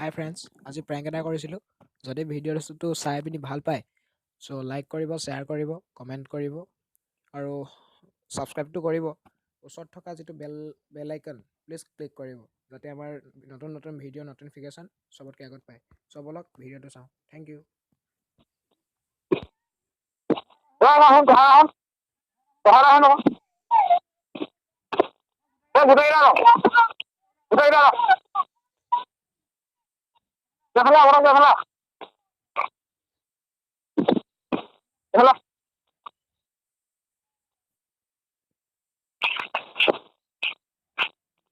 হাই friends, আজি prank এটা কৰিছিলোঁ। যদি ভিডিঅ'টো চাই পিনি ভাল পায় চ' লাইক কৰিব, শ্বেয়াৰ কৰিব, কমেণ্ট কৰিব আৰু ছাবস্ক্ৰাইবটো কৰিব। ওচৰত থকা যিটো বেল আইকন প্লিজ ক্লিক কৰিব, যাতে আমাৰ নতুন নতুন ভিডিঅ' নটিফিকেশ্যন চবতকৈ আগত পায়। চ' ব'লক ভিডিঅ'টো চাওঁ। Thank U.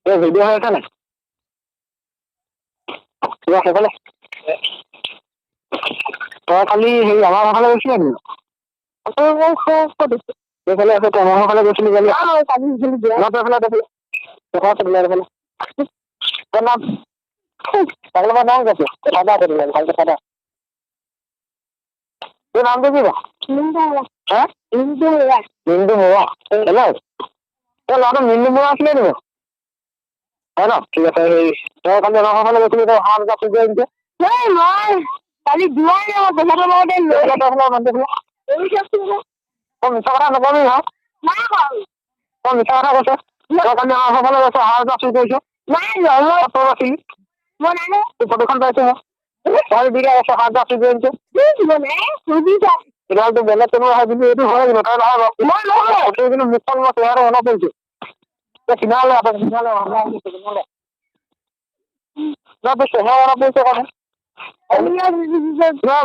ভিডিঅ' হৈ আছে নাই কিবা সেইফালে তই কালি হেৰি আমাৰ ঘৰলৈ গৈছিলি নেকি? সেইফালে আছে তই আমাৰ ঘৰলৈ গৈছিলি কালি তোৰ নামটো কি বাৰু? মিণ্টু বৰুৱা। হেল্ল', তই ল'ৰাটো মিণ্টু বৰুৱা আছিলে নেকি? হয় ন, ঠিক আছে। হেৰি তই কালি আমাৰ ঘৰলৈ গৈছিলি, তই হাঁহ দুটা চুৰি কৰি আনিছে। মই কালি যোৱাই নাই, তেখেতৰ লগতে তই মিছা কথা নকবি নহয়। তই মিছা কথা কৈছ। তই কালি আমাৰ ঘৰলৈ গৈছ, হাঁহ দুটা চুৰি কৰিছ। তই আছিলি, মই নাই তোৰ ফটোখন পাইছো মই। তই বিঘা হাঁহ দুটা চুৰি কৰি আনিছে। তেতিয়াহ'লে বেলেগ কোনো হয় কিন্তু এইটো হয় কিন্তু তই নহয় বাৰু। মই নহয় কিন্তু মুখখন মই চেহেৰাটো মনত পৰিছো। তই চিনালে তই চেহেৰা মনত পৰিছে কাৰণে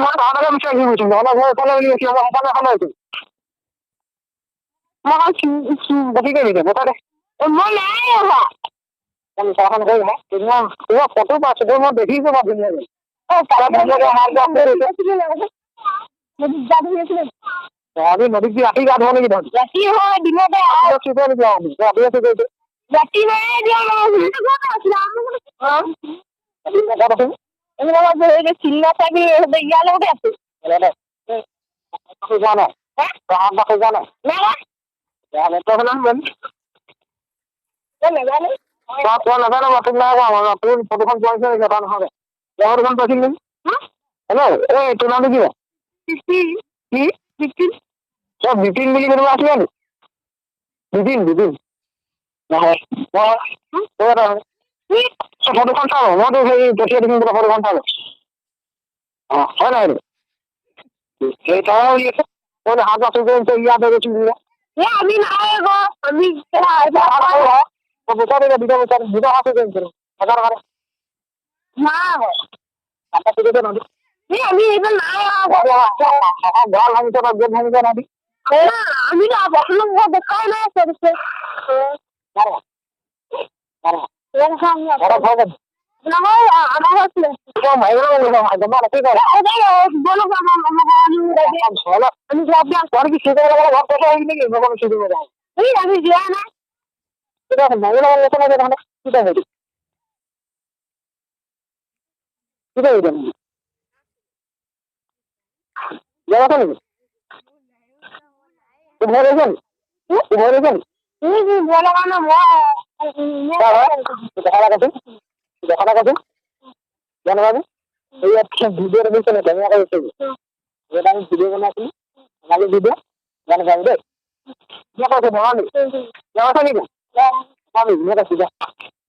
মই তাহাঁতকে বিচাৰি গৈছো, নহ'লে মই এইফালে উলি আছো, মই সেইফালে আছো। মই নাই অহা। মিছা কথা নকবি নহয়। তোমাৰ ফটো পাইছো, মই দেখিছো বাৰু ধুনীয়াকে। আজি নদীত কি ৰাতি গা ধুৱ নেকি তহঁতি? ৰাতি হয়, দিনতে ৰাতি চিনেমা চাই ইয়াৰ লগতে আছো। যোৱা নাই যোৱা নাই নাজানো। তই নাজানো তোক নাই কোৱা, তোৰ ফটোখন পোৱাইছে নেকি? তই নহয় ফটোখন পাইছিল নেকি? হেল্ল', এই তোৰ নামটো কি? তই বিপিন বুলি কোনোবা আছিলে নি? বিপিন নহয় ফটোখন চাওঁ, মই তোক হেৰি পঠিয়াই দিম, ফটোখন চাওঁ। অ হয় নাই সেই তই উলিয়াইছ হাত বাচি ইয়াতে গৈছিল আমি নাই আকৌ আমি দুটা হাত আমি এইটো নাই ঘৰ ভাঙিছে গেট ভাঙিছে নদী আমি দেখাই নাই নহয় আমাৰ আছিলে আমি যোৱা নাই ভিডিঅ' বনাইছিলো কালি ভিডিঅ' গান গাবি দেই মই কৈছো